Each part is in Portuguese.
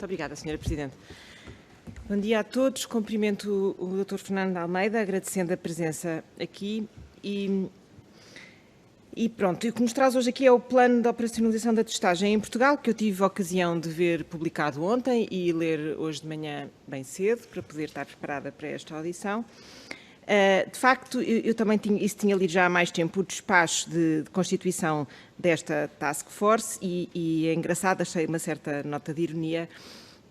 Muito obrigada, Sra. Presidente. Bom dia a todos. Cumprimento o Dr. Fernando Almeida, agradecendo a presença aqui. E pronto, o que nos traz hoje aqui é o plano de operacionalização da testagem em Portugal, que eu tive a ocasião de ver publicado ontem e ler hoje de manhã bem cedo, para poder estar preparada para esta audição. De facto, eu também tinha lido já há mais tempo o despacho de constituição desta task force e é engraçado, achei uma certa nota de ironia,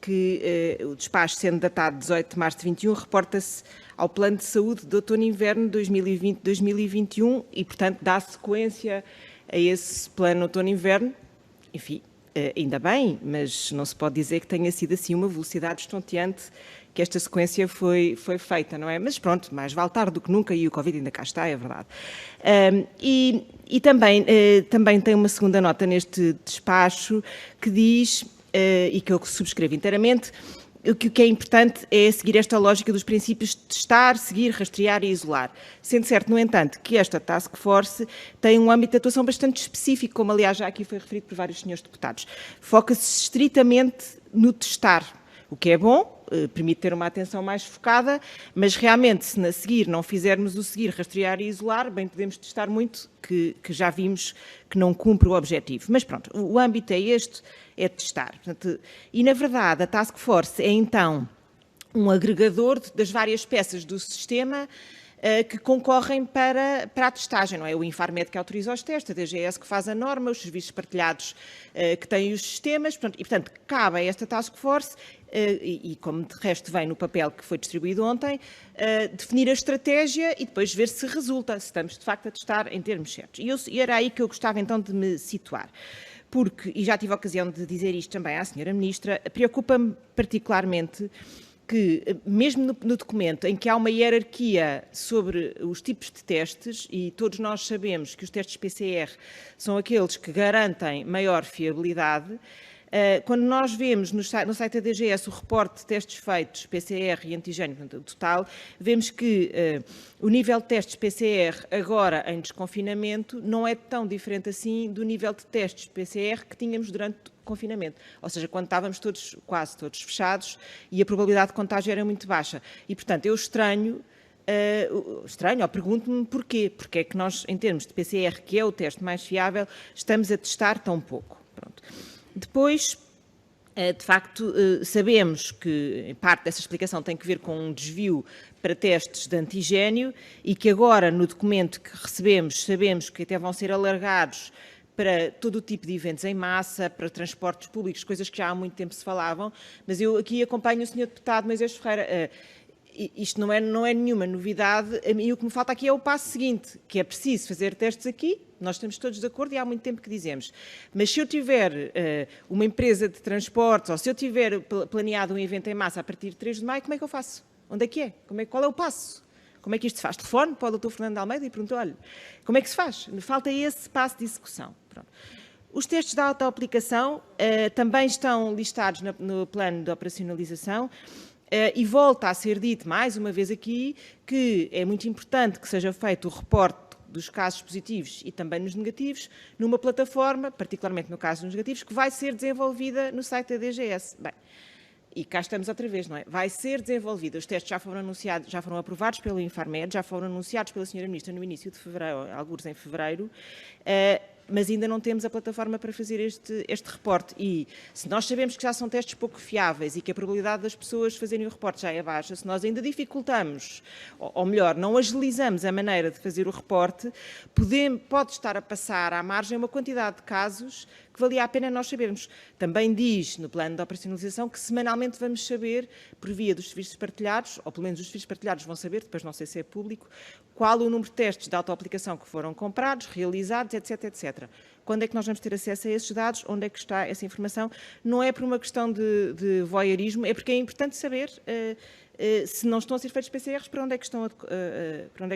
que o despacho, sendo datado 18 de março de 21, reporta-se ao Plano de Saúde de Outono e Inverno 2020-2021 e, portanto, dá sequência a esse Plano de Outono e Inverno. Enfim, ainda bem, mas não se pode dizer que tenha sido assim uma velocidade estonteante que esta sequência foi feita, não é? Mas pronto, mais vale tarde do que nunca e o Covid ainda cá está, é verdade. Também tem uma segunda nota neste despacho que diz, e que eu subscrevo inteiramente, o que é importante é seguir esta lógica dos princípios de testar, seguir, rastrear e isolar. Sendo certo, no entanto, que esta task force tem um âmbito de atuação bastante específico, como aliás já aqui foi referido por vários senhores deputados. Foca-se estritamente no testar, o que é bom, permite ter uma atenção mais focada, mas realmente, se a seguir não fizermos o seguir, rastrear e isolar, bem podemos testar muito, que já vimos que não cumpre o objetivo. Mas pronto, o âmbito é este, é testar. Portanto, e na verdade, a Task Force é então um agregador das várias peças do sistema que concorrem para a testagem, não é? O Infarmed que autoriza os testes, a DGS que faz a norma, os serviços partilhados que têm os sistemas, portanto, cabe a esta Task Force, e como de resto vem no papel que foi distribuído ontem, definir a estratégia e depois ver se resulta, se estamos de facto a testar em termos certos. E era aí que eu gostava então de me situar. Porque, e já tive a ocasião de dizer isto também à Sra. Ministra, preocupa-me particularmente que, mesmo no documento em que há uma hierarquia sobre os tipos de testes, e todos nós sabemos que os testes PCR são aqueles que garantem maior fiabilidade, quando nós vemos no site da DGS o reporte de testes feitos, PCR e antigênio, portanto, total, vemos que o nível de testes PCR agora em desconfinamento não é tão diferente assim do nível de testes PCR que tínhamos durante o confinamento. Ou seja, quando estávamos quase todos fechados e a probabilidade de contágio era muito baixa. E, portanto, eu estranho, ou pergunto-me porquê. Porque é que nós, em termos de PCR, que é o teste mais fiável, estamos a testar tão pouco. Pronto. Depois, de facto, sabemos que parte dessa explicação tem que ver com um desvio para testes de antigênio e que agora, no documento que recebemos, sabemos que até vão ser alargados para todo o tipo de eventos em massa, para transportes públicos, coisas que já há muito tempo se falavam, mas eu aqui acompanho o Sr. Deputado Moisés Ferreira. Isto não é nenhuma novidade, e o que me falta aqui é o passo seguinte, que é preciso fazer testes aqui, nós estamos todos de acordo e há muito tempo que dizemos, mas se eu tiver uma empresa de transportes ou se eu tiver planeado um evento em massa a partir de 3 de maio, como é que eu faço? Onde é que é? Qual é o passo? Como é que isto se faz? Telefone para o Dr. Fernando Almeida e pergunto, olha, como é que se faz? Falta esse passo de execução. Pronto. Os testes de autoaplicação também estão listados no plano de operacionalização. E volta a ser dito mais uma vez aqui que é muito importante que seja feito o reporte dos casos positivos e também nos negativos numa plataforma, particularmente no caso dos negativos, que vai ser desenvolvida no site da DGS. Bem, e cá estamos outra vez, não é? Vai ser desenvolvida. Os testes já foram anunciados, já foram aprovados pelo Infarmed, já foram anunciados pela Sra. Ministra no início de fevereiro, alguns em fevereiro, mas ainda não temos a plataforma para fazer este reporte. E se nós sabemos que já são testes pouco fiáveis e que a probabilidade das pessoas fazerem o reporte já é baixa, se nós ainda dificultamos, ou melhor, não agilizamos a maneira de fazer o reporte, pode estar a passar à margem uma quantidade de casos que valia a pena nós sabermos. Também diz no plano de operacionalização que semanalmente vamos saber, por via dos serviços partilhados, ou pelo menos os serviços partilhados vão saber, depois não sei se é público, qual o número de testes de autoaplicação que foram comprados, realizados, etc, etc. Quando é que nós vamos ter acesso a esses dados? Onde é que está essa informação? Não é por uma questão de voyeurismo, é porque é importante saber se não estão a ser feitos PCRs, para onde é que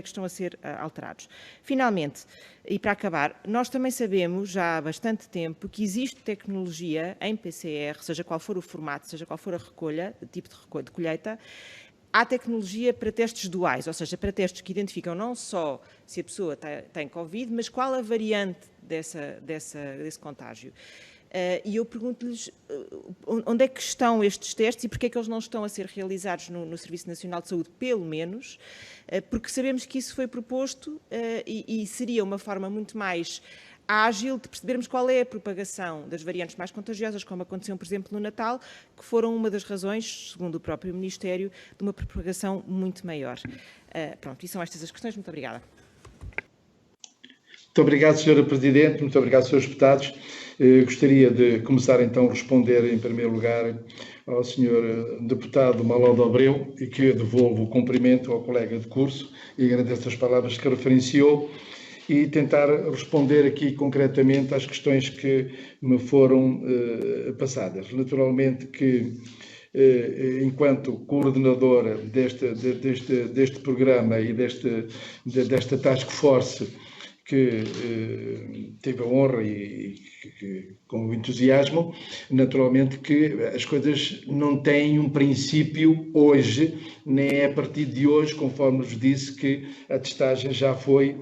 estão a ser alterados. Finalmente, e para acabar, nós também sabemos já há bastante tempo que existe tecnologia em PCR, seja qual for o formato, seja qual for a recolha, o tipo de colheita, há tecnologia para testes duais, ou seja, para testes que identificam não só se a pessoa tem Covid, mas qual a variante desse contágio. E eu pergunto-lhes onde é que estão estes testes e porque é que eles não estão a ser realizados no Serviço Nacional de Saúde, pelo menos, porque sabemos que isso foi proposto e seria uma forma muito mais ágil de percebermos qual é a propagação das variantes mais contagiosas, como aconteceu, por exemplo, no Natal, que foram uma das razões, segundo o próprio Ministério, de uma propagação muito maior. Pronto, e são estas as questões. Muito obrigada. Muito obrigado, Sra. Presidente. Muito obrigado, Srs. Deputados. Gostaria de começar, então, a responder, em primeiro lugar, ao Sr. Deputado Maló de Abreu, e que devolvo o cumprimento ao colega de curso e agradeço as palavras que referenciou, e tentar responder aqui concretamente às questões que me foram passadas. Naturalmente que, enquanto coordenadora deste programa e desta task force, que tive a honra e com entusiasmo, naturalmente que as coisas não têm um princípio hoje, nem é a partir de hoje, conforme vos disse, que a testagem já foi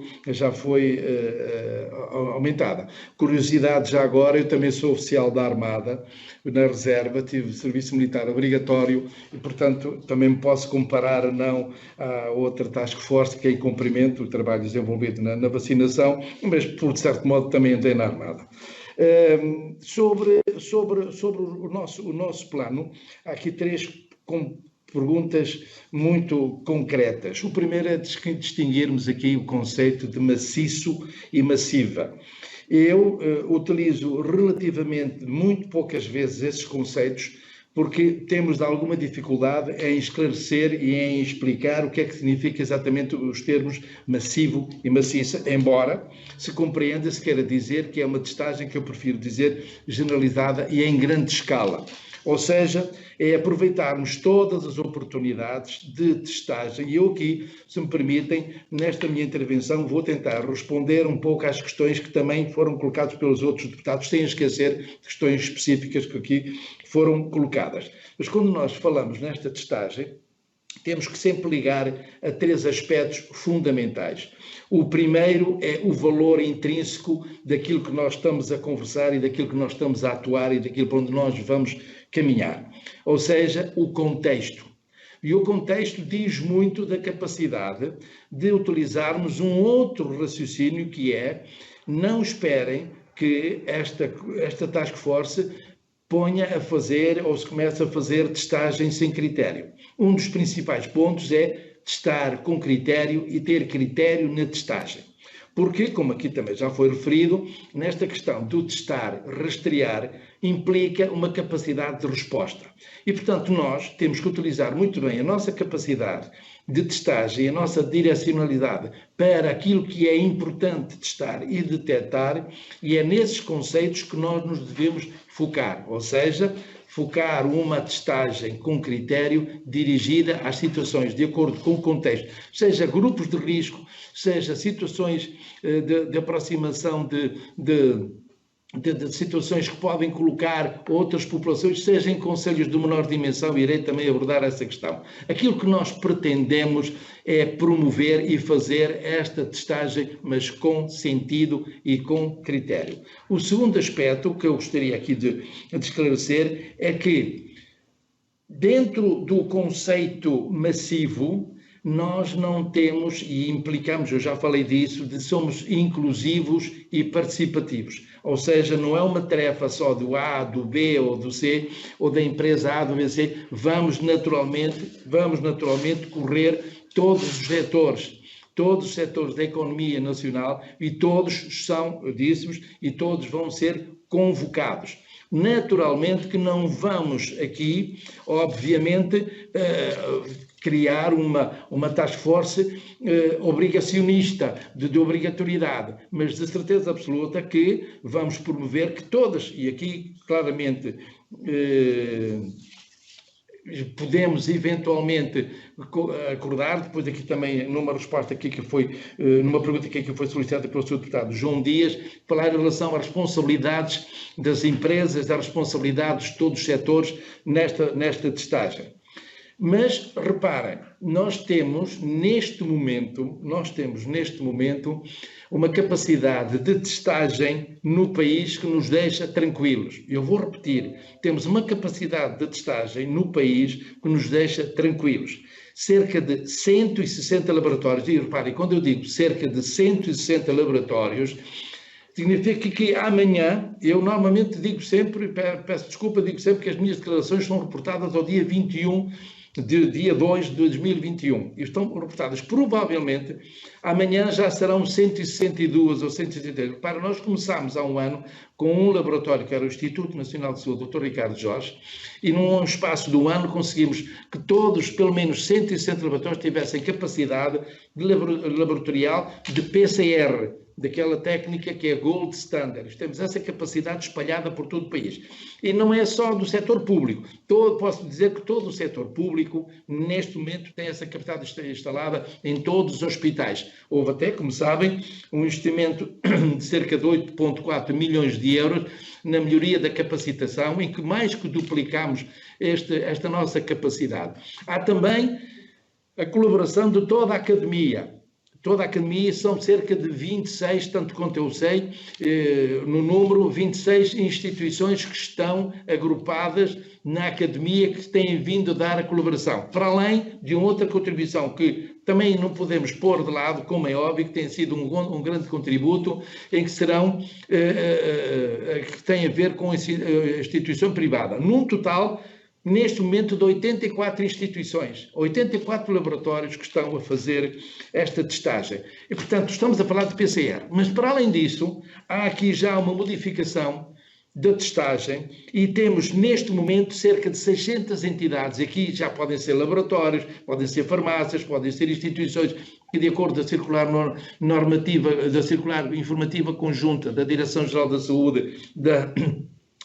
aumentada. Curiosidade já agora, eu também sou oficial da Armada, na reserva, tive serviço militar obrigatório e, portanto, também me posso comparar não à outra task force, que é em cumprimento o trabalho desenvolvido na vacinação, mas, por certo modo, também andei na Armada. Sobre o nosso plano, há aqui três perguntas muito concretas. O primeiro é distinguirmos aqui o conceito de maciço e massiva. Eu utilizo relativamente muito poucas vezes esses conceitos, porque temos alguma dificuldade em esclarecer e em explicar o que é que significa exatamente os termos massivo e maciça, embora se compreenda, se queira dizer que é uma testagem que eu prefiro dizer generalizada e em grande escala. Ou seja, é aproveitarmos todas as oportunidades de testagem. E eu aqui, se me permitem, nesta minha intervenção, vou tentar responder um pouco às questões que também foram colocadas pelos outros deputados, sem esquecer questões específicas que aqui foram colocadas. Mas quando nós falamos nesta testagem, temos que sempre ligar a três aspectos fundamentais. O primeiro é o valor intrínseco daquilo que nós estamos a conversar e daquilo que nós estamos a atuar e daquilo para onde nós vamos caminhar. Ou seja, o contexto. E o contexto diz muito da capacidade de utilizarmos um outro raciocínio, que é: não esperem que esta task force ponha a fazer ou se comece a fazer testagem sem critério. Um dos principais pontos é testar com critério e ter critério na testagem. Porque, como aqui também já foi referido, nesta questão do testar, rastrear, implica uma capacidade de resposta. E, portanto, nós temos que utilizar muito bem a nossa capacidade de testagem, a nossa direcionalidade para aquilo que é importante testar e detectar, e é nesses conceitos que nós nos devemos focar, ou seja, focar uma testagem com critério dirigida às situações de acordo com o contexto, seja grupos de risco, seja situações de aproximação de situações que podem colocar outras populações, seja em concelhos de menor dimensão, irei também abordar essa questão. Aquilo que nós pretendemos é promover e fazer esta testagem, mas com sentido e com critério. O segundo aspecto que eu gostaria aqui de esclarecer é que, dentro do conceito massivo, nós não temos, e implicamos, eu já falei disso, de somos inclusivos e participativos. Ou seja, não é uma tarefa só do A, do B ou do C, ou da empresa A, do B, C. Vamos naturalmente correr todos os setores da economia nacional, e todos são, disse-vos, e todos vão ser convocados. Naturalmente que não vamos aqui, obviamente, criar uma task force obrigacionista, de obrigatoriedade, mas de certeza absoluta que vamos promover que todas, e aqui claramente podemos eventualmente acordar, depois aqui também numa resposta aqui que foi, numa pergunta aqui que foi solicitada pelo Sr. Deputado João Dias, falar em relação às responsabilidades das empresas, às responsabilidades de todos os setores nesta testagem. Mas, reparem, nós temos neste momento uma capacidade de testagem no país que nos deixa tranquilos. Eu vou repetir, temos uma capacidade de testagem no país que nos deixa tranquilos. Cerca de 160 laboratórios, e reparem, quando eu digo cerca de 160 laboratórios, significa que amanhã, eu normalmente digo sempre, peço desculpa, digo sempre que as minhas declarações são reportadas ao dia 21 de dia 2 de 2021 e estão reportadas. Provavelmente amanhã já serão 162 ou 163. Para nós começámos há um ano com um laboratório que era o Instituto Nacional de Saúde, Dr. Ricardo Jorge, e num espaço do ano conseguimos que todos, pelo menos 160 laboratórios, tivessem capacidade de laboratorial de PCR, daquela técnica que é Gold Standard. Temos essa capacidade espalhada por todo o país. E não é só do setor público. Posso dizer que todo o setor público, neste momento, tem essa capacidade instalada em todos os hospitais. Houve até, como sabem, um investimento de cerca de 8,4 milhões de euros na melhoria da capacitação, em que mais que duplicamos esta nossa capacidade. Há também a colaboração de toda a academia. Toda a academia são cerca de 26, tanto quanto eu sei, no número, 26 instituições que estão agrupadas na academia que têm vindo a dar a colaboração. Para além de uma outra contribuição que também não podemos pôr de lado, como é óbvio, que tem sido um grande contributo, em que serão, que tem a ver com a instituição privada. Num total, neste momento, de 84 instituições, 84 laboratórios que estão a fazer esta testagem. E, portanto, estamos a falar de PCR. Mas, para além disso, há aqui já uma modificação da testagem e temos, neste momento, cerca de 600 entidades. Aqui já podem ser laboratórios, podem ser farmácias, podem ser instituições que, de acordo com a circular normativa, da circular informativa conjunta da Direção-Geral da Saúde,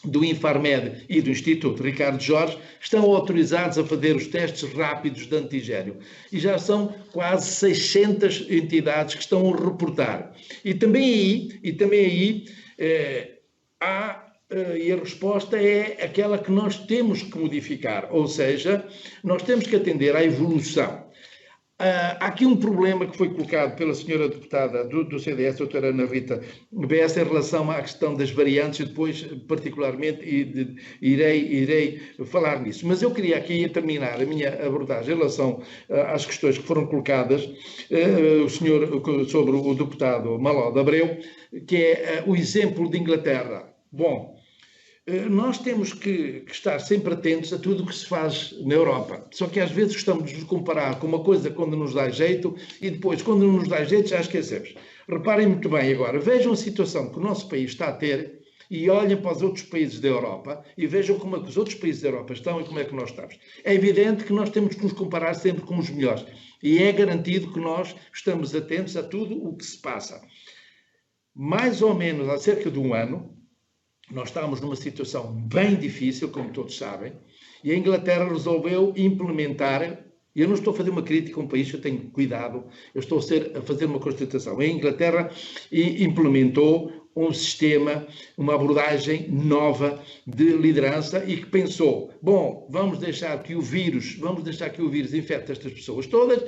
do Infarmed e do Instituto Ricardo Jorge, estão autorizados a fazer os testes rápidos de antigênio. E já são quase 600 entidades que estão a reportar. E também aí e a resposta é aquela que nós temos que modificar, ou seja, nós temos que atender à evolução. Há aqui um problema que foi colocado pela senhora deputada do CDS, a doutora Ana Rita Bessa, em relação à questão das variantes, e depois, particularmente, irei falar nisso. Mas eu queria aqui terminar a minha abordagem em relação às questões que foram colocadas sobre o deputado Maló de Abreu, que é o exemplo de Inglaterra. Bom, nós temos que estar sempre atentos a tudo o que se faz na Europa. Só que às vezes gostamos de comparar com uma coisa quando nos dá jeito e depois, quando não nos dá jeito, já esquecemos. Reparem muito bem agora, vejam a situação que o nosso país está a ter e olhem para os outros países da Europa e vejam como é que os outros países da Europa estão e como é que nós estamos. É evidente que nós temos que nos comparar sempre com os melhores e é garantido que nós estamos atentos a tudo o que se passa. Mais ou menos há cerca de um ano, nós estávamos numa situação bem difícil, como todos sabem, e a Inglaterra resolveu implementar, e eu não estou a fazer uma crítica a um país, eu tenho cuidado, eu estou a fazer uma constatação. A Inglaterra implementou um sistema, uma abordagem nova de liderança e que pensou, bom, vamos deixar que o vírus infecte estas pessoas todas.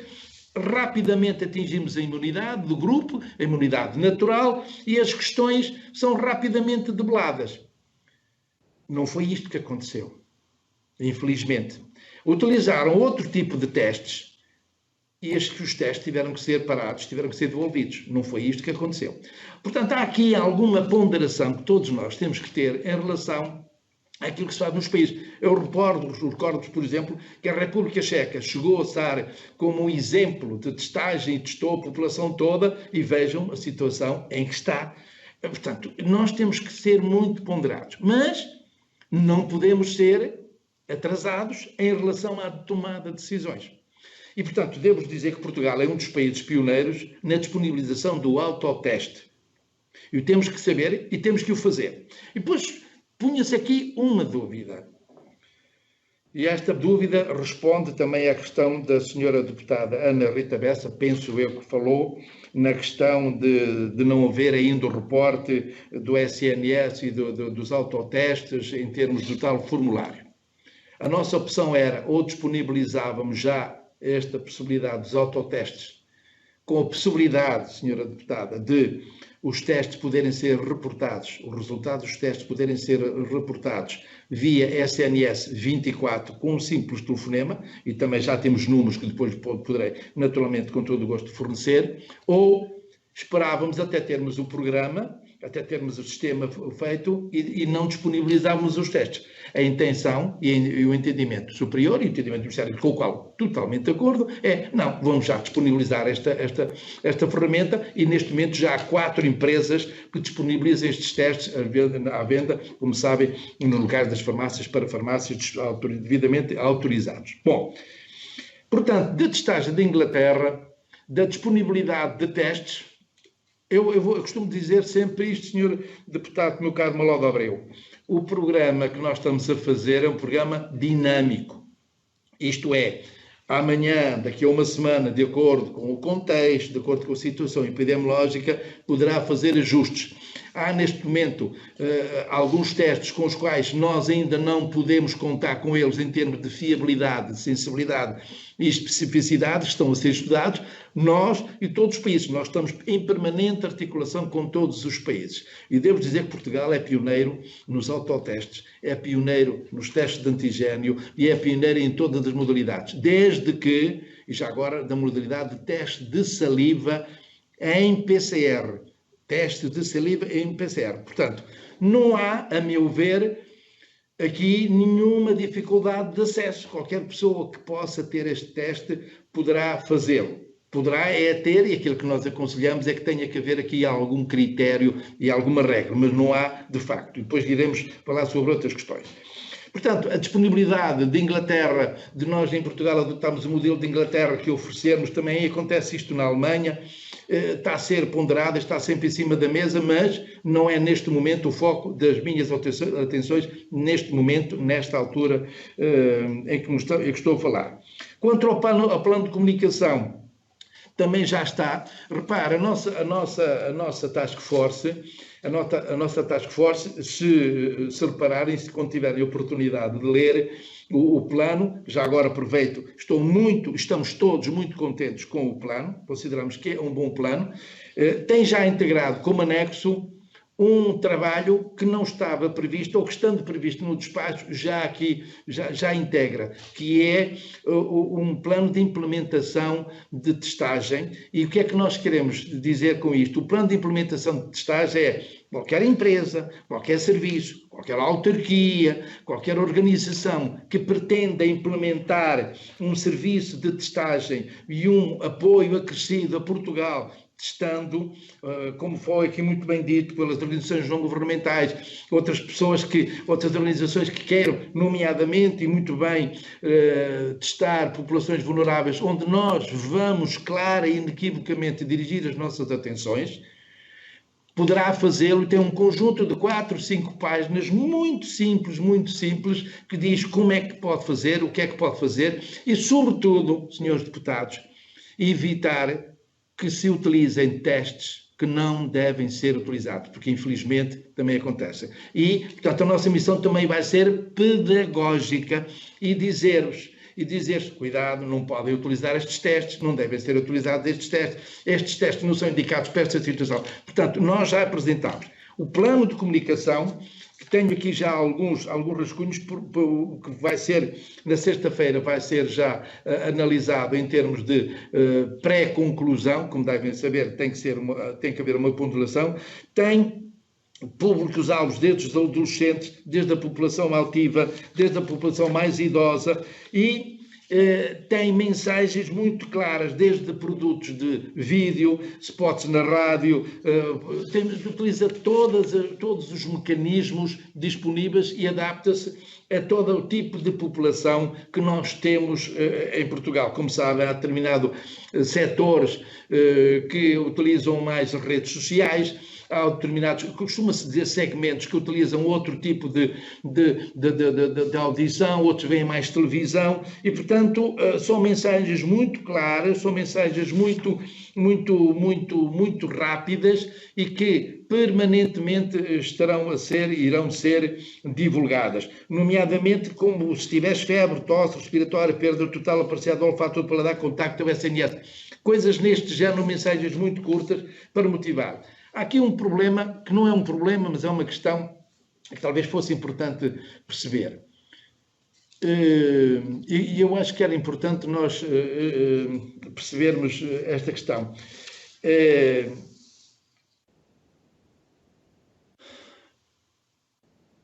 Rapidamente atingimos a imunidade do grupo, a imunidade natural, e as questões são rapidamente debeladas. Não foi isto que aconteceu, infelizmente. Utilizaram outro tipo de testes e os testes tiveram que ser parados, tiveram que ser devolvidos. Não foi isto que aconteceu. Portanto, há aqui alguma ponderação que todos nós temos que ter em relação aquilo que se faz nos países. Eu recordo, por exemplo, que a República Checa chegou a estar como um exemplo de testagem e testou a população toda e vejam a situação em que está. Portanto, nós temos que ser muito ponderados, mas não podemos ser atrasados em relação à tomada de decisões. E, portanto, devo dizer que Portugal é um dos países pioneiros na disponibilização do autoteste. E o temos que saber e temos que o fazer. E depois punha-se aqui uma dúvida. E esta dúvida responde também à questão da senhora deputada Ana Rita Bessa, penso eu, que falou na questão de não haver ainda o reporte do SNS e dos autotestes em termos do tal formulário. A nossa opção era ou disponibilizávamos já esta possibilidade dos autotestes, com a possibilidade, senhora deputada, de os testes poderem ser reportados, os resultados dos testes poderem ser reportados via SNS 24 com um simples telefonema, e também já temos números que depois poderei, naturalmente, com todo o gosto, fornecer, ou esperávamos até termos o programa, até termos o sistema feito e não disponibilizávamos os testes. A intenção e o entendimento superior, e o entendimento do Ministério, com o qual totalmente de acordo, é, não, vamos já disponibilizar esta ferramenta, e neste momento já há 4 empresas que disponibilizam estes testes à venda, como sabem, no lugar das farmácias, para farmácias devidamente autorizados. Bom, portanto, da testagem da Inglaterra, da disponibilidade de testes, eu costumo dizer sempre isto, senhor deputado, meu caro Maló de Abreu. O programa que nós estamos a fazer é um programa dinâmico. Isto é, amanhã, daqui a uma semana, de acordo com o contexto, de acordo com a situação epidemiológica, poderá fazer ajustes. Há neste momento alguns testes com os quais nós ainda não podemos contar com eles em termos de fiabilidade, de sensibilidade e especificidade, estão a ser estudados. Nós e todos os países, nós estamos em permanente articulação com todos os países. E devo dizer que Portugal é pioneiro nos autotestes, é pioneiro nos testes de antigénio e é pioneiro em todas as modalidades. Desde que, e já agora, da modalidade de teste de saliva em PCR. Teste de saliva em PCR. Portanto, não há, a meu ver, aqui nenhuma dificuldade de acesso. Qualquer pessoa que possa ter este teste poderá fazê-lo. Poderá ter, e aquilo que nós aconselhamos é que tenha que haver aqui algum critério e alguma regra, mas não há de facto. E depois iremos falar sobre outras questões. Portanto, a disponibilidade de Inglaterra, de nós em Portugal adotarmos o modelo de Inglaterra que oferecermos, também acontece isto na Alemanha, está a ser ponderada, está sempre em cima da mesa, mas não é neste momento o foco das minhas atenções, neste momento, nesta altura em que estou a falar. Quanto ao plano de comunicação, também já está. Repara, a nossa task force, se repararem, se quando tiverem a oportunidade de ler o plano, já agora aproveito, estamos todos muito contentes com o plano, consideramos que é um bom plano, tem já integrado como anexo um trabalho que não estava previsto, ou que estando previsto no despacho, já integra, que é um plano de implementação de testagem. E o que é que nós queremos dizer com isto? O plano de implementação de testagem é qualquer empresa, qualquer serviço, qualquer autarquia, qualquer organização que pretenda implementar um serviço de testagem e um apoio acrescido a Portugal, testando, como foi aqui muito bem dito pelas organizações não governamentais, outras organizações que queiram, nomeadamente e muito bem, testar populações vulneráveis, onde nós vamos clara e inequivocamente dirigir as nossas atenções, poderá fazê-lo e tem um conjunto de 4 ou 5 páginas muito simples, que diz como é que pode fazer, o que é que pode fazer e, sobretudo, senhores deputados, evitar que se utilizem testes que não devem ser utilizados, porque infelizmente também acontece. E, portanto, a nossa missão também vai ser pedagógica e dizer-vos, cuidado, não podem utilizar estes testes, não devem ser utilizados estes testes não são indicados para esta situação. Portanto, nós já apresentámos o plano de comunicação, que tenho aqui já alguns rascunhos, que vai ser, na sexta-feira, vai ser já analisado em termos de pré-conclusão, como devem saber, tem que haver uma ponderação, tem públicos-alvos desde os adolescentes, desde a população altiva, desde a população mais idosa e tem mensagens muito claras, desde produtos de vídeo, spots na rádio, utiliza todos os mecanismos disponíveis e adapta-se a todo o tipo de população que nós temos em Portugal. Como sabem, há determinados setores que utilizam mais as redes sociais, há determinados, costuma-se dizer segmentos que utilizam outro tipo de audição, outros veem mais televisão, e portanto são mensagens muito claras, são mensagens muito rápidas e que permanentemente irão ser divulgadas, nomeadamente como se tiveres febre, tosse respiratória, perda total, aparência do olfato do paladar, contacto, SNS, coisas neste género, mensagens muito curtas para motivar. Há aqui um problema, que não é um problema, mas é uma questão que talvez fosse importante perceber. E eu acho que era importante nós percebermos esta questão.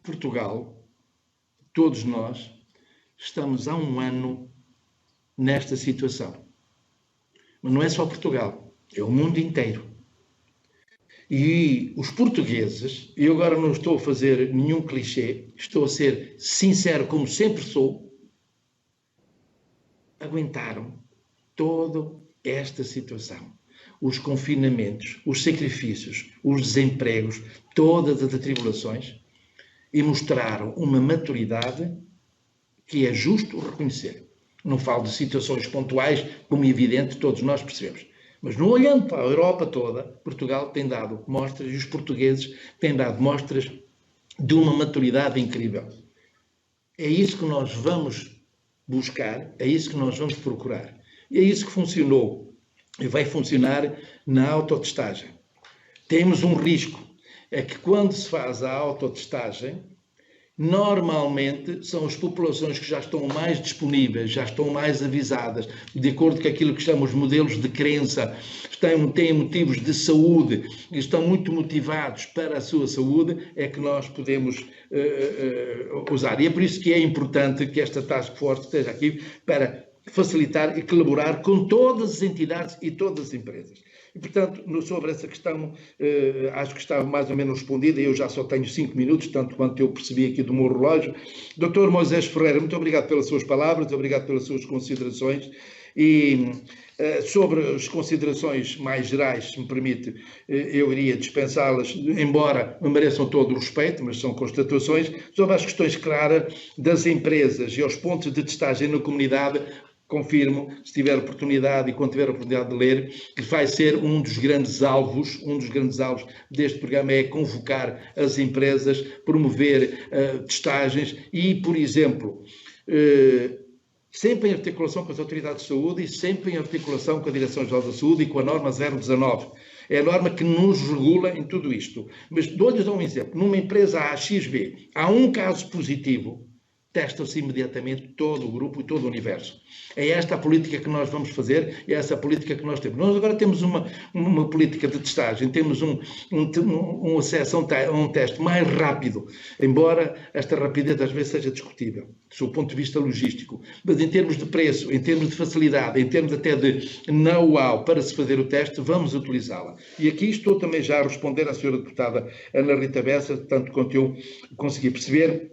Portugal, todos nós, estamos há um ano nesta situação. Mas não é só Portugal, é o mundo inteiro. E os portugueses, e eu agora não estou a fazer nenhum clichê, estou a ser sincero, como sempre sou, aguentaram toda esta situação. Os confinamentos, os sacrifícios, os desempregos, todas as atribulações, e mostraram uma maturidade que é justo reconhecer. Não falo de situações pontuais, como é evidente, todos nós percebemos. Mas não olhando para a Europa toda, Portugal tem dado mostras, e os portugueses têm dado mostras de uma maturidade incrível. É isso que nós vamos buscar, é isso que nós vamos procurar. E é isso que funcionou e vai funcionar na autotestagem. Temos um risco, é que quando se faz a autotestagem, normalmente são as populações que já estão mais disponíveis, já estão mais avisadas, de acordo com aquilo que chamamos de modelos de crença, têm motivos de saúde, estão muito motivados para a sua saúde, é que nós podemos usar. E é por isso que é importante que esta Task Force esteja aqui para facilitar e colaborar com todas as entidades e todas as empresas. E, portanto, sobre essa questão, acho que está mais ou menos respondida. Eu já só tenho 5 minutos, tanto quanto eu percebi aqui do meu relógio. Dr. Moisés Ferreira, muito obrigado pelas suas palavras, obrigado pelas suas considerações. E sobre as considerações mais gerais, se me permite, eu iria dispensá-las, embora me mereçam todo o respeito, mas são constatações. Sobre as questões claras das empresas e aos pontos de testagem na comunidade, confirmo, se tiver oportunidade e quando tiver oportunidade de ler, que vai ser um dos grandes alvos deste programa é convocar as empresas, promover testagens e, por exemplo, sempre em articulação com as autoridades de saúde e sempre em articulação com a Direção-Geral da Saúde e com a norma 019. É a norma que nos regula em tudo isto. Mas dou-lhes um exemplo. Numa empresa AXB, há um caso positivo, testa-se imediatamente todo o grupo e todo o universo. É esta a política que nós vamos fazer, é essa a política que nós temos. Nós agora temos uma política de testagem, temos um acesso a um teste mais rápido, embora esta rapidez às vezes seja discutível, do ponto de vista logístico, mas em termos de preço, em termos de facilidade, em termos até de know-how para se fazer o teste, vamos utilizá-la. E aqui estou também já a responder à senhora deputada Ana Rita Bessa, tanto quanto eu consegui perceber,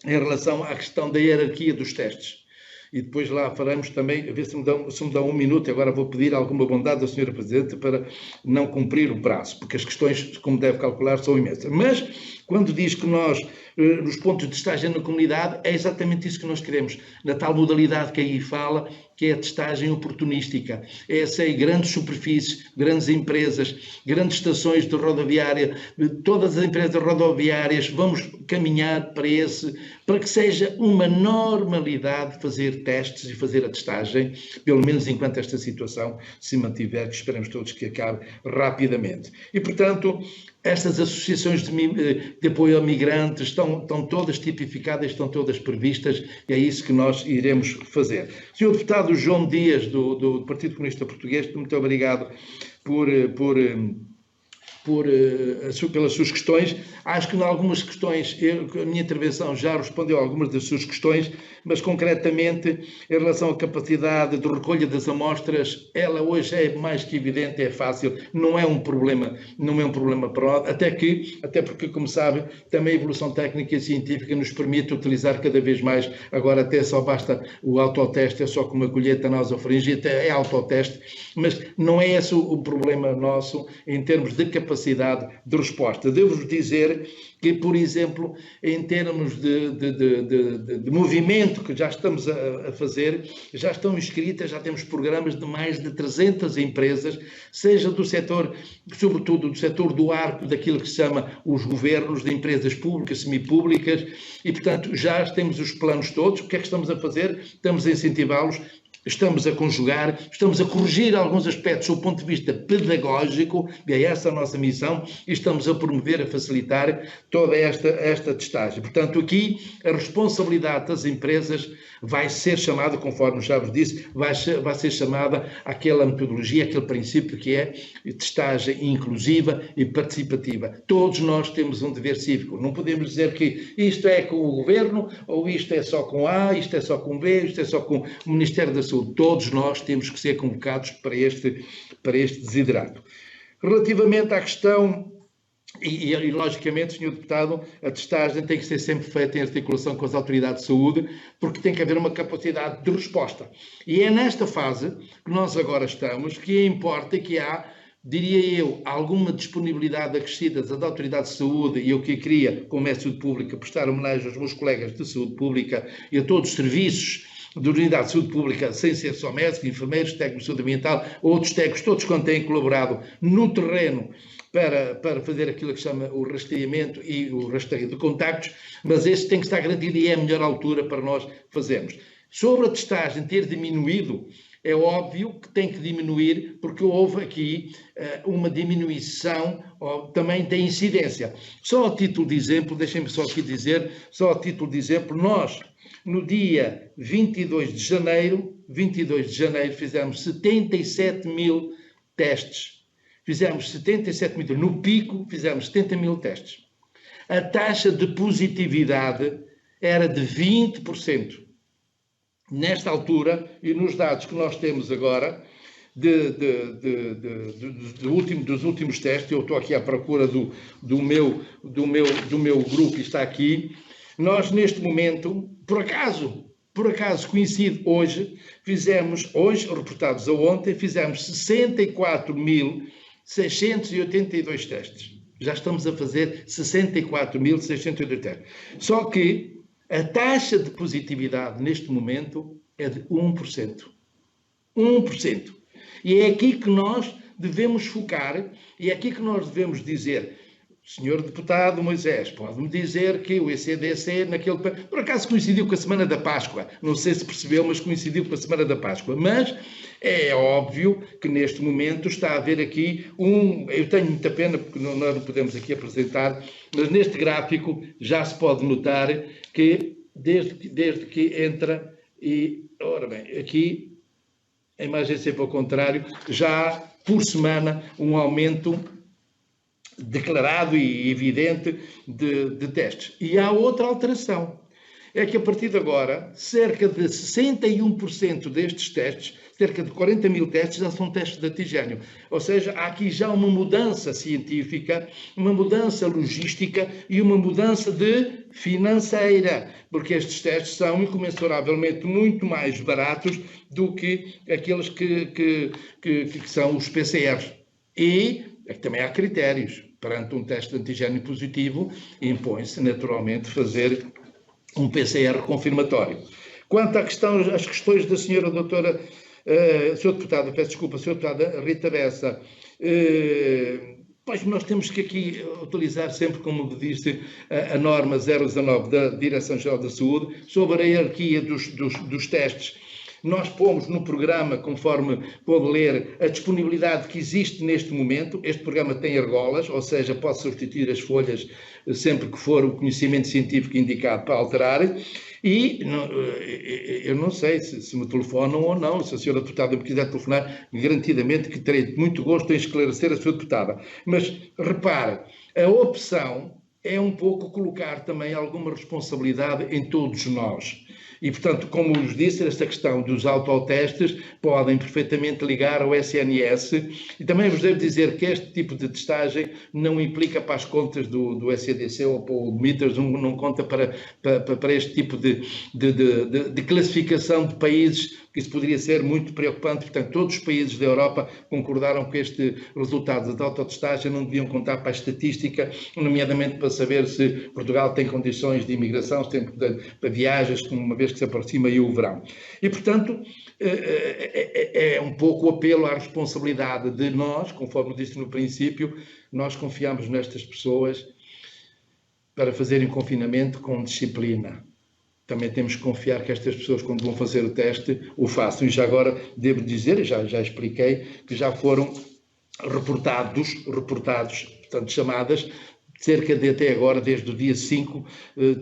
em relação à questão da hierarquia dos testes. E depois lá faremos também, a ver se me dão 1 minuto, agora vou pedir alguma bondade da Sra. Presidente para não cumprir o prazo, porque as questões, como deve calcular, são imensas. Mas, quando diz que nós, nos pontos de testagem na comunidade, é exatamente isso que nós queremos, na tal modalidade que aí fala, que é a testagem oportunística. Essa aí, grandes superfícies, grandes empresas, grandes estações de rodoviária, todas as empresas rodoviárias, vamos caminhar para que seja uma normalidade fazer testes e fazer a testagem, pelo menos enquanto esta situação se mantiver, que esperamos todos que acabe rapidamente. E, portanto, estas associações de apoio a migrantes estão todas tipificadas, estão todas previstas, e é isso que nós iremos fazer. Sr. Deputado João Dias, do Partido Comunista Português, muito obrigado pelas suas questões. Acho que em algumas questões, a minha intervenção já respondeu a algumas das suas questões, mas concretamente em relação à capacidade de recolha das amostras, ela hoje é mais que evidente, é fácil, não é um problema para nós, até porque, como sabe, também a evolução técnica e científica nos permite utilizar cada vez mais, agora até só basta o autoteste, é só com uma colheita nasofaríngea, é autoteste, mas não é esse o problema nosso em termos de capacidade capacidade de resposta. Devo-vos dizer que, por exemplo, em termos de movimento que já estamos a fazer, já estão inscritas, já temos programas de mais de 300 empresas, seja do setor, sobretudo do setor do arco, daquilo que se chama os governos, de empresas públicas, semipúblicas, e, portanto, já temos os planos todos. O que é que estamos a fazer? Estamos a incentivá-los. Estamos a conjugar, estamos a corrigir alguns aspectos do ponto de vista pedagógico, e é essa a nossa missão, e estamos a promover, a facilitar toda esta testagem. Portanto, aqui a responsabilidade das empresas vai ser chamada, conforme já vos disse, vai ser chamada àquela metodologia, aquele princípio que é testagem inclusiva e participativa. Todos nós temos um dever cívico. Não podemos dizer que isto é com o governo, ou isto é só com A, isto é só com B, isto é só com o Ministério da Saúde. Todos nós temos que ser convocados para este desiderato. Relativamente à questão, e logicamente, Sr. Deputado, a testagem tem que ser sempre feita em articulação com as autoridades de saúde, porque tem que haver uma capacidade de resposta. E é nesta fase que nós agora estamos, que importa que há, diria eu, alguma disponibilidade acrescida das autoridades de saúde, e eu que queria, como é saúde pública, prestar homenagem aos meus colegas de saúde pública e a todos os serviços de unidade de saúde pública, sem ser só médicos, enfermeiros, técnicos de saúde ambiental, outros técnicos, todos quanto têm colaborado no terreno para fazer aquilo que chama o rastreamento e o rastreio de contactos, mas este tem que estar garantido e é a melhor altura para nós fazermos. Sobre a testagem ter diminuído, é óbvio que tem que diminuir, porque houve aqui uma diminuição também da incidência. Só a título de exemplo, deixem-me só aqui dizer, nós, no dia 22 de janeiro, fizemos 77 mil testes. Fizemos 77 mil, no pico fizemos 70 mil testes. A taxa de positividade era de 20%. Nesta altura, e nos dados que nós temos agora, dos últimos testes, eu estou aqui à procura do meu grupo que está aqui, nós neste momento, por acaso coincide hoje, reportados a ontem, fizemos 64.682 testes. Já estamos a fazer 64.682 testes. Só que a taxa de positividade neste momento é de 1%. 1%. E é aqui que nós devemos focar, e é aqui que nós devemos dizer: Senhor Deputado Moisés, pode-me dizer que o ECDC por acaso coincidiu com a Semana da Páscoa, não sei se percebeu, mas coincidiu com a Semana da Páscoa, mas é óbvio que neste momento está a haver aqui eu tenho muita pena porque nós não podemos aqui apresentar, mas neste gráfico já se pode notar que desde que entra ora bem, aqui a imagem é sempre ao contrário, já há por semana um aumento declarado e evidente de testes. E há outra alteração, é que a partir de agora, cerca de 61% destes testes, cerca de 40 mil testes, já são testes de antigênio. Ou seja, há aqui já uma mudança científica, uma mudança logística e uma mudança financeira, porque estes testes são incomensuravelmente muito mais baratos do que aqueles que são os PCRs. E também há critérios. Perante um teste de antigênio positivo, impõe-se naturalmente fazer um PCR confirmatório. Quanto às questões da senhora doutora, senhora deputada, peço desculpa, senhora deputada Rita Bessa, pois nós temos que aqui utilizar sempre, como disse, a norma 019 da Direção-Geral da Saúde sobre a hierarquia dos testes. Nós pomos no programa, conforme pode ler, a disponibilidade que existe neste momento. Este programa tem argolas, ou seja, pode substituir as folhas sempre que for o conhecimento científico indicado para alterar. E eu não sei se me telefonam ou não, se a senhora deputada me quiser telefonar, garantidamente que terei muito gosto em esclarecer a senhora deputada. Mas repare, a opção é um pouco colocar também alguma responsabilidade em todos nós. E, portanto, como vos disse, esta questão dos autotestes podem perfeitamente ligar ao SNS, e também vos devo dizer que este tipo de testagem não implica para as contas do SCDC ou para o MITRES, não conta para este tipo de classificação de países, que isso poderia ser muito preocupante. Portanto, todos os países da Europa concordaram que este resultado da autotestagem não deviam contar para a estatística, nomeadamente para saber se Portugal tem condições de imigração, se tem para viagens, uma vez que se aproxima aí o verão. E, portanto, é um pouco o apelo à responsabilidade de nós, conforme disse no princípio, nós confiamos nestas pessoas para fazerem confinamento com disciplina. Também temos que confiar que estas pessoas, quando vão fazer o teste, o façam. E já agora devo dizer, já expliquei, que já foram reportados, portanto, chamadas, cerca de até agora, desde o dia 5,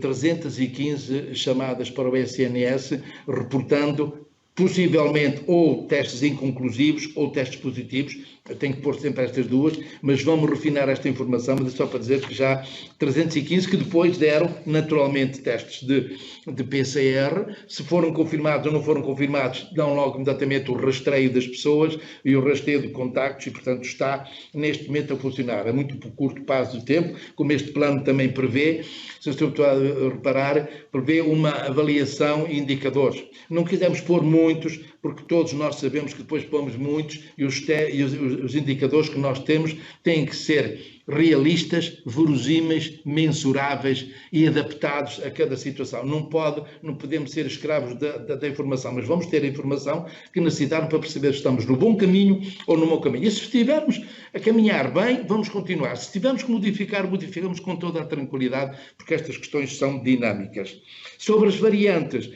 315 chamadas para o SNS, reportando possivelmente ou testes inconclusivos ou testes positivos. Eu tenho que pôr sempre estas duas, mas vamos refinar esta informação, mas é só para dizer que já 315 que depois deram naturalmente testes de PCR, se foram confirmados ou não foram confirmados, dão logo imediatamente o rastreio das pessoas e o rastreio de contactos e, portanto, está neste momento a funcionar. É muito por curto prazo de tempo, como este plano também prevê, se estou a reparar, prevê uma avaliação e indicadores. Não quisemos pôr muitos, porque todos nós sabemos que depois pomos muitos e os indicadores que nós temos têm que ser realistas, verosímeis, mensuráveis e adaptados a cada situação. Não podemos ser escravos da informação, mas vamos ter a informação que necessitamos para perceber se estamos no bom caminho ou no mau caminho. E se estivermos a caminhar bem, vamos continuar. Se tivermos que modificar, modificamos com toda a tranquilidade, porque estas questões são dinâmicas. Sobre as variantes,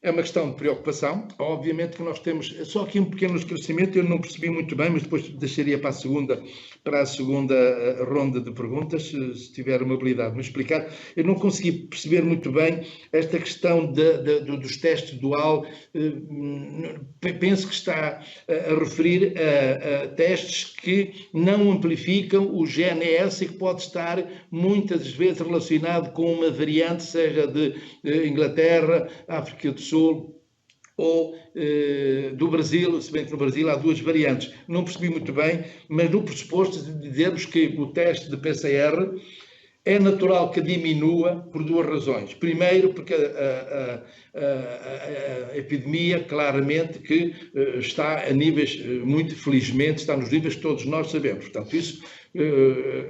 é uma questão de preocupação. Obviamente que nós temos, só aqui um pequeno esclarecimento, eu não percebi muito bem, mas depois deixaria para a segunda ronda de perguntas, se tiver uma habilidade de me explicar. Eu não consegui perceber muito bem esta questão dos testes dual. Penso que está a referir a testes que não amplificam o GNS e que pode estar muitas vezes relacionado com uma variante, seja de Inglaterra, África do Sul, ou do Brasil, se bem que no Brasil há duas variantes. Não percebi muito bem, mas no pressuposto de dizermos que o teste de PCR é natural que diminua por duas razões. Primeiro, porque a epidemia claramente que está a níveis, muito felizmente, está nos níveis que todos nós sabemos. Portanto, isso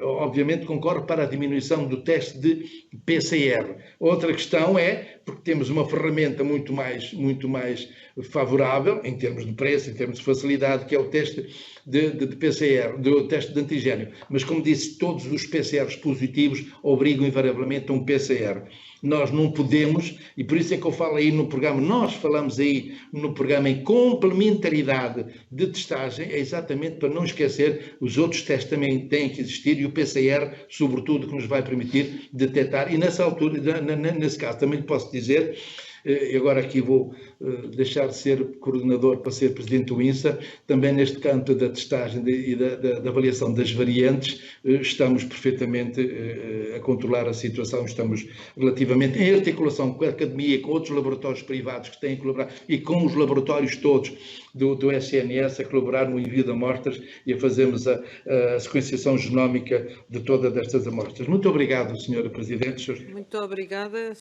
obviamente concorre para a diminuição do teste de PCR. Outra questão é, porque temos uma ferramenta muito mais favorável, em termos de preço, em termos de facilidade, que é o teste de PCR, do teste de antigênio. Mas, como disse, todos os PCRs positivos obrigam invariavelmente a um PCR. Nós não podemos, e por isso é que eu falo aí no programa, nós falamos aí no programa em complementaridade de testagem, é exatamente para não esquecer, os outros testes também têm que existir e o PCR, sobretudo, que nos vai permitir detectar, e nessa altura, nesse caso, também lhe posso dizer, e agora aqui vou deixar de ser coordenador para ser presidente do INSA, também neste campo da testagem e da avaliação das variantes, estamos perfeitamente a controlar a situação, estamos relativamente em articulação com a academia, com outros laboratórios privados que têm que colaborar e com os laboratórios todos do SNS a colaborar no envio de amostras e a fazermos a sequenciação genómica de todas estas amostras. Muito obrigado, Sra. Presidente. Muito obrigada.